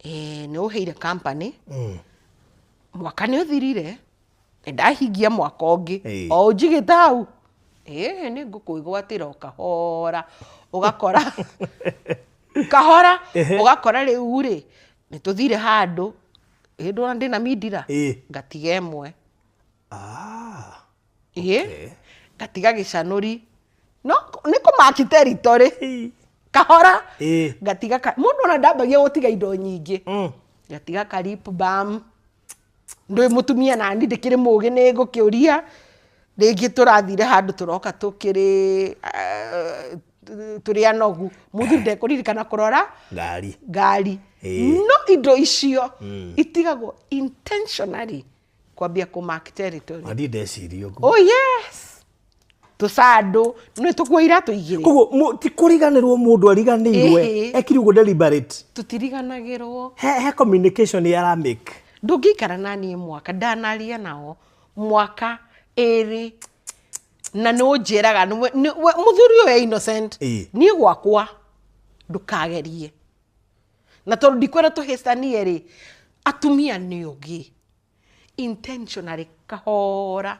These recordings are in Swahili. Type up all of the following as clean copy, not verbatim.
Nĩ ũheire company. Mwaka nĩ ũthirire. Ndahingia mwaka ũngĩ. O njigĩte hau. Nĩ ngũkũigwatĩra o kahora. Ũgakora. Kahora. Ũgakora rĩu rĩ. Nĩ tũthire handũ. Ndona ndĩna mindira. Ngatiga ĩmwe. Ngatiga gĩcanũri. No, nĩ kũmaki territory. Kahora. Ngatiga mũndũ ona ndambagia gũtiga indo nyingĩ. Ngatiga ka lip balm. Ndũĩ mũtumia nani ndĩkĩrĩ mũgĩ nĩ ngũkĩũria. Rĩngĩ tũrathire handũ tũroka tũrĩ anogu. Mũthuri ndekũririkana kũrora ngari. No indo icio itigagwo intentionally kwambia kũmaki territory. Oh yes. Tusando nĩ tũkuoira tũigĩre. Koguo ti kũriganĩrwo mũndũ ariganĩirwe ekiri ugo deliberate. Tutiriganagĩrwo. He communication ya make. Ndũngĩikara nani mwaka ndanaria nao mwaka ĩrĩ na no njeraga mũthuri ũyũ innocent niĩ gwakwa ndũkagerie na tondũ ndikwenda tũhĩstanie rĩ atumia nĩ ũngĩ intentionally kahora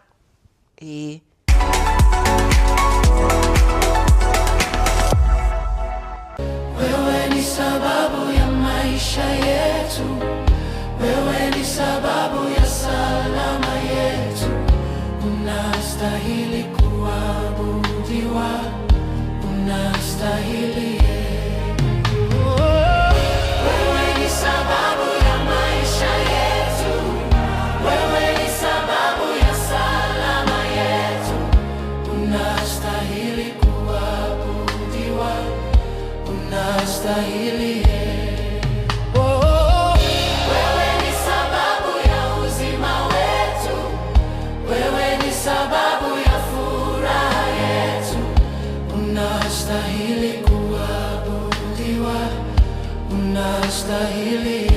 Wewe ni sababu ya maisha yetu, wewe ni sababu ya salama yetu, unastahili kuabudiwa, unastahili. Wewe ni sababu ya maisha yetu, wewe ni sababu ya salama yetu, unastahili kuabudiwa, unastahili. Wewe ni sababu ya uzima wetu, wewe ni sababu ya furaha yetu, unastahili kuabudiwa, unastahili.